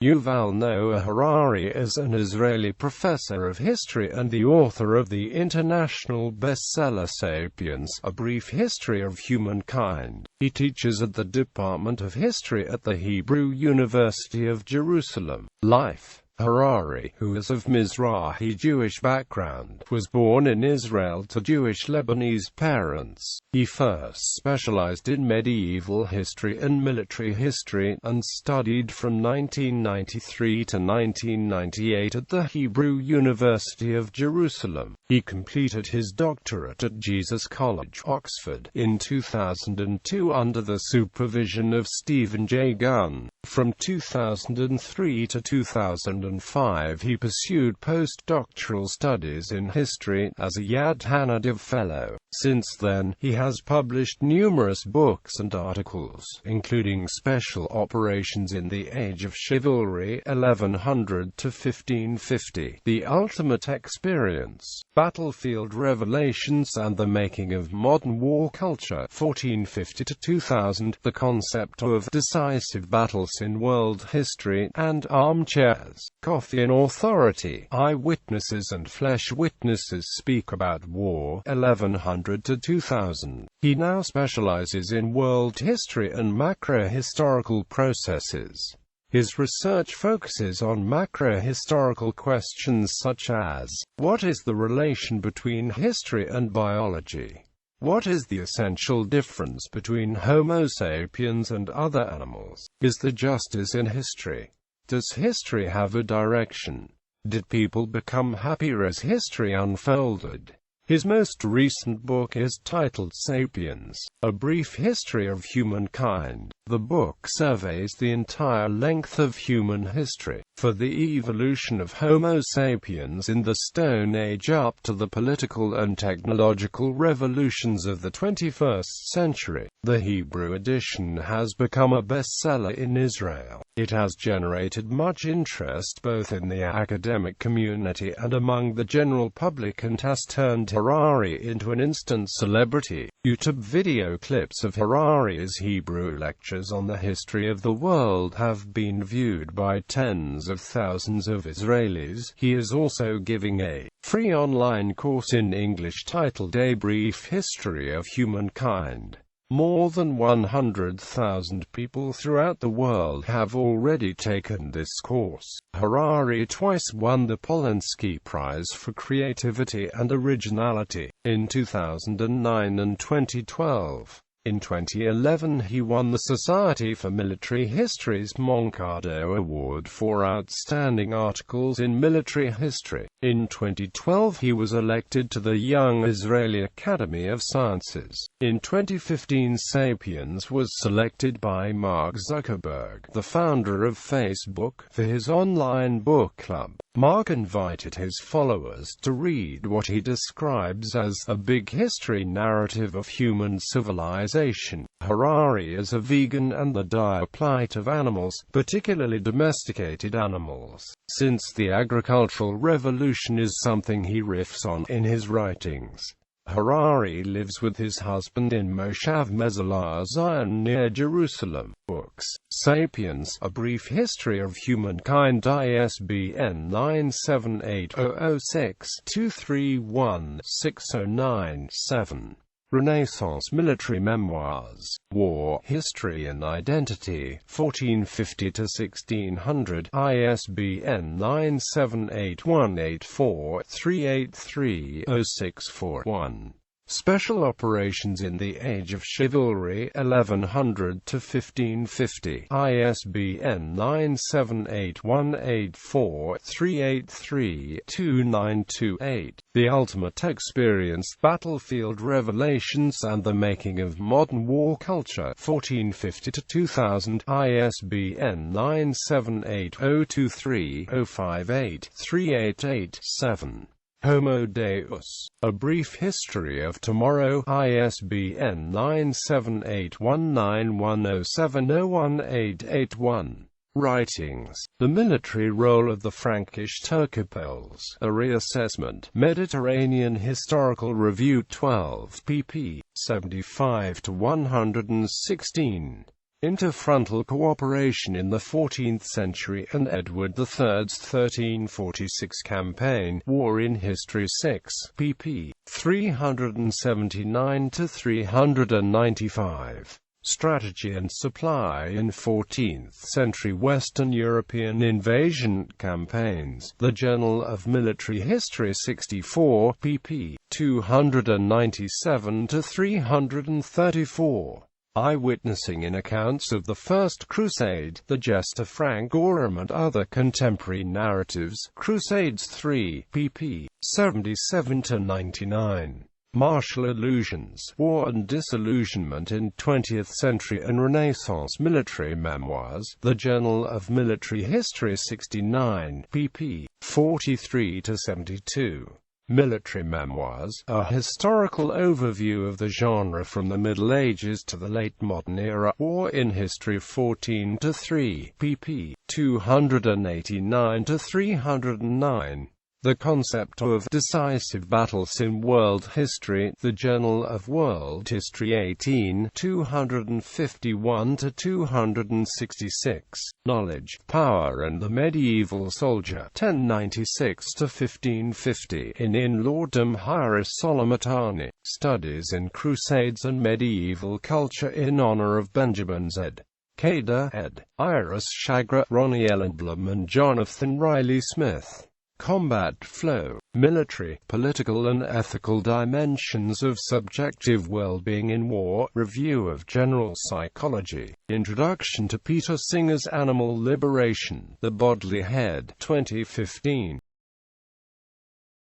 Yuval Noah Harari is an Israeli professor of history and the author of the international bestseller Sapiens, A Brief History of Humankind. He teaches at the Department of History at the Hebrew University of Jerusalem. Life. Harari, who is of Mizrahi Jewish background, was born in Israel to Jewish Lebanese parents. He first specialized in medieval history and military history, and studied from 1993 to 1998 at the Hebrew University of Jerusalem. He completed his doctorate at Jesus College, Oxford, in 2002 under the supervision of Stephen J. Gunn. From 2003 to 2005 he pursued postdoctoral studies in history, as a Yad Hanadiv Fellow. Since then, he has published numerous books and articles, including Special Operations in the Age of Chivalry, 1100 to 1550, The Ultimate Experience, Battlefield Revelations and the Making of Modern War Culture, 1450 to 2000, The Concept of Decisive Battles in World History, and Armchairs, Coffee and Authority, Eyewitnesses and Flesh Witnesses Speak About War, 1100 to 2000. He now specializes in world history and macro-historical processes. His research focuses on macro-historical questions such as, what is the relation between history and biology? What is the essential difference between Homo sapiens and other animals? Is there justice in history? Does history have a direction? Did people become happier as history unfolded? His most recent book is titled Sapiens, A Brief History of Humankind. The book surveys the entire length of human history, for the evolution of Homo sapiens in the Stone Age up to the political and technological revolutions of the 21st century. The Hebrew edition has become a bestseller in Israel. It has generated much interest both in the academic community and among the general public and has turned Harari into an instant celebrity. YouTube video clips of Harari's Hebrew lectures on the history of the world have been viewed by tens of thousands of Israelis. He is also giving a free online course in English titled A Brief History of Humankind. More than 100,000 people throughout the world have already taken this course. Harari twice won the Polansky Prize for Creativity and Originality, in 2009 and 2012. In 2011 he won the Society for Military History's Moncado Award for Outstanding Articles in Military History. In 2012 he was elected to the Young Israeli Academy of Sciences. In 2015 Sapiens was selected by Mark Zuckerberg, the founder of Facebook, for his online book club. Mark invited his followers to read what he describes as a big history narrative of human civilization. Harari is a vegan and the dire plight of animals, particularly domesticated animals, since the agricultural revolution is something he riffs on in his writings. Harari lives with his husband in Moshav Mezalar Zion near Jerusalem. Books. Sapiens, A Brief History of Humankind. ISBN 978-006-231-6097. Renaissance Military Memoirs, War, History and Identity, 1450 to 1600. ISBN 978-184-383-0641. Special Operations in the Age of Chivalry, 1100 to 1550. ISBN 978-184-383-2928. The Ultimate Experience, Battlefield Revelations and the Making of Modern War Culture, 1450 to 2000. ISBN 978-023-058-388-7. Homo Deus, A Brief History of Tomorrow. ISBN 978-1910701881. Writings. The Military Role of the Frankish Turcopels, A Reassessment. Mediterranean Historical Review 12 pp. 75 to 116. Interfrontal cooperation in the 14th century and Edward III's 1346 campaign, War in History 6, pp. 379–395. Strategy and supply in 14th-century Western European invasion campaigns. The Journal of Military History 64, pp. 297–334. Eyewitnessing in accounts of the First Crusade, the Jester Frank Gorham and other contemporary narratives. Crusades 3, pp. 77–99. Martial illusions, war and disillusionment in 20th century and Renaissance military memoirs. The Journal of Military History 69, pp. 43–72. Military memoirs, a historical overview of the genre from the Middle Ages to the late modern era. War in History 14–3, pp. 289–309. The Concept of Decisive Battles in World History. The Journal of World History 18, 251–266. Knowledge, Power and the Medieval Soldier, 1096–1550. In Lordum Hieris Solomatani, Studies in Crusades and Medieval Culture in honor of Benjamin Z. Cader, ed. Iris Chagra, Ronnie Ellenblum and Jonathan Riley Smith. Combat Flow, Military, Political and Ethical Dimensions of Subjective Well-Being in War, Review of General Psychology, Introduction to Peter Singer's Animal Liberation, The Bodily Head, 2015.